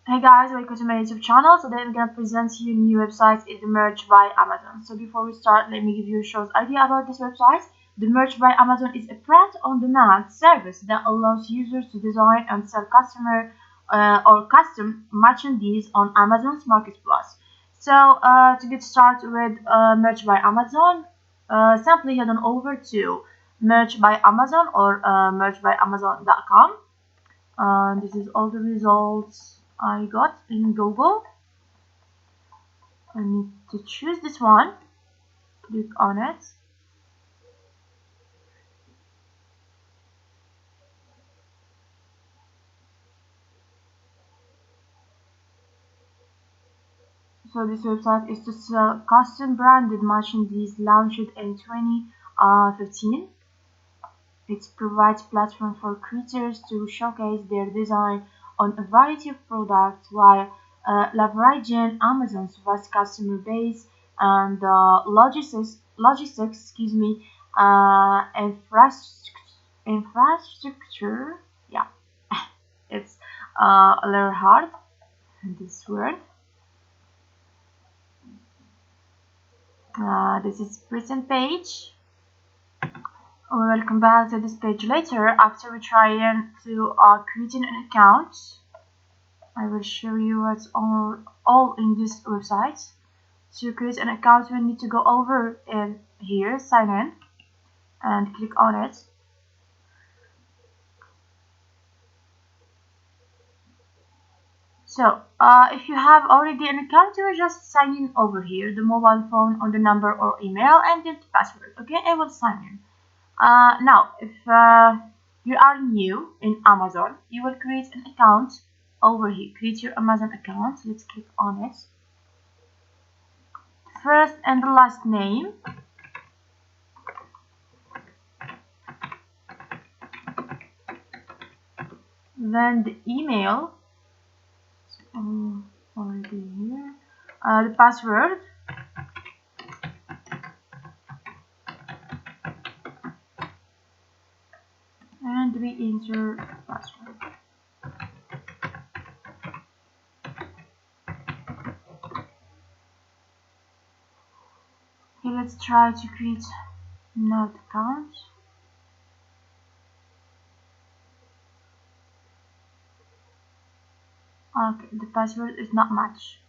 Hey guys, welcome to my YouTube channel. Today I'm gonna present you a new website. It's the Merch by Amazon. So before we start, let me give you a short idea about this website. The Merch by Amazon is a print-on-demand service that allows users to design and sell customer or custom merchandise on Amazon's marketplace. So to get started with Merch by Amazon, simply head on over to Merch by Amazon or merchbyamazon.com. This is all the results I got in Google. I need to choose this one, click on it. So this website is to sell custom branded merchandise launched in 2015. It provides platform for creators to showcase their design on a variety of products while leveraging Amazon's vast customer base and logistics, infrastructure. Yeah, it's a little hard this word. This is present page. Welcome back to this page later after we try to creating an account. I will show you what's all in this website. To create an account, we need to go over in here, sign in, and click on it. So, if you have already an account, you will just sign in over here, the mobile phone on the number or email, and then the password. Okay, I will sign in. Now, if you are new in Amazon, you will create an account over here. Create your Amazon account. Let's click on it. First and the last name. Then the email. Already here. The password. And we enter password. Okay, let's try to create another account. Okay, the password is not matched.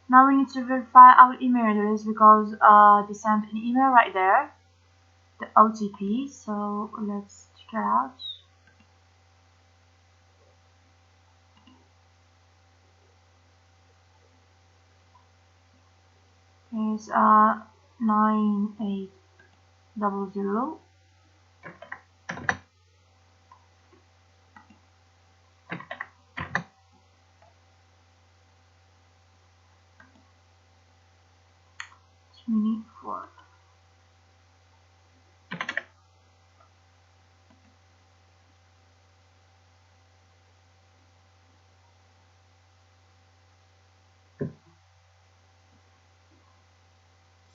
Now we need to verify our email address because they sent an email right there, the OTP. So let's check it out. It's 9800. Four.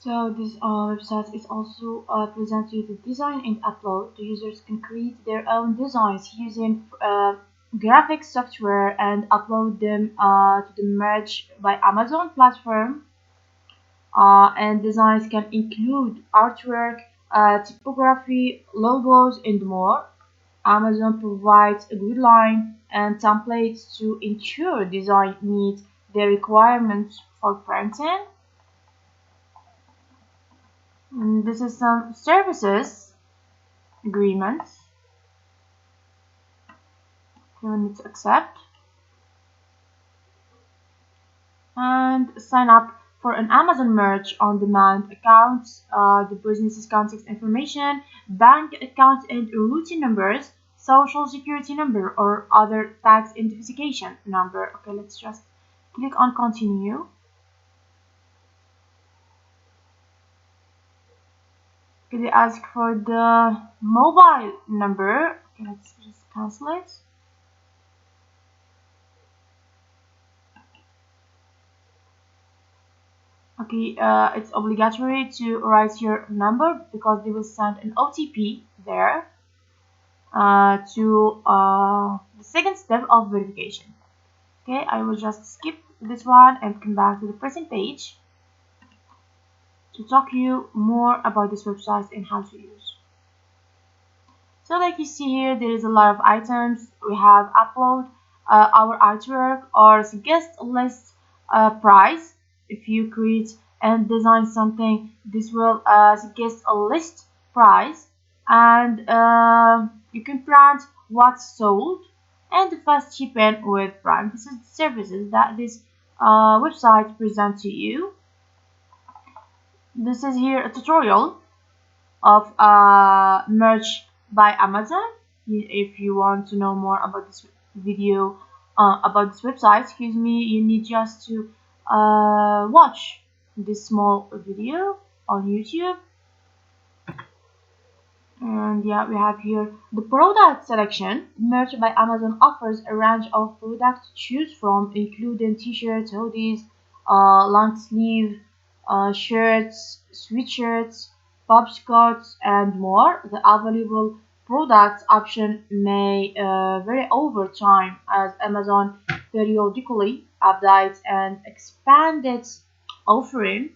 So this website is also presents you the design and upload. The users can create their own designs using graphic software and upload them to the Merch by Amazon platform. And designs can include artwork, typography, logos, and more. Amazon provides a guideline and templates to ensure design meets the requirements for printing. This is some services agreements you need to accept and sign up for an Amazon Merch on demand account. The business's contact information, bank account and routing numbers, social security number or other tax identification number. Okay, let's just click on continue. Okay, they ask for the mobile number. Okay, let's just cancel it. Okay, it's obligatory to write your number because they will send an OTP there to the second step of verification. Okay, I will just skip this one and come back to the present page to talk you more about this website and how to use. So like you see here, there is a lot of items. We have upload our artwork or guest list price. If you create and design something, this will suggest a list price, and you can brand what's sold and the fast shipping with Prime. This is the services that this website presents to you. This is here a tutorial of merch by Amazon. If you want to know more about this video, about this website, excuse me, you need just to watch this small video on YouTube. And yeah, we have here the product selection. Merch by Amazon offers a range of products to choose from, including t-shirts, hoodies, long sleeve shirts, sweatshirts, pop skirts, and more. The available product option may vary over time as Amazon periodically updates and expands its offering.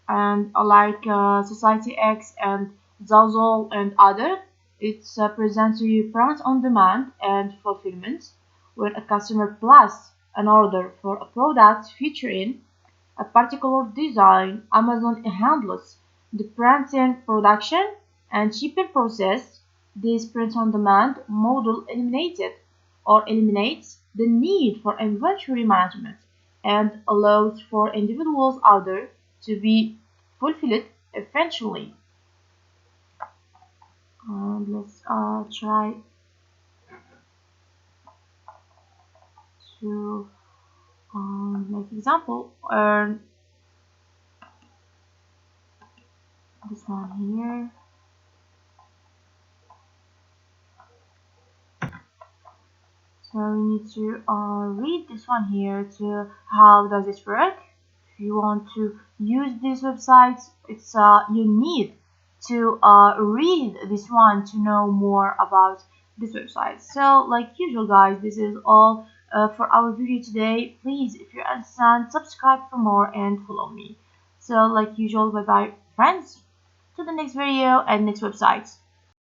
And like Society X and Zazzle and other, it's presents you print on demand and fulfillment. When a customer places an order for a product featuring a particular design, Amazon handles the printing, production, and shipping process. This print on demand model eliminates the need for inventory management and allows for individuals orders to be fulfilled eventually. And let's try to make example. This one here. So we need to read this one here to how does it work. If you want to use this website, it's you need to read this one to know more about this website. So like usual guys, this is all for our video today. Please, if you understand, subscribe for more and follow me. So like usual, bye bye friends, to the next video and next website.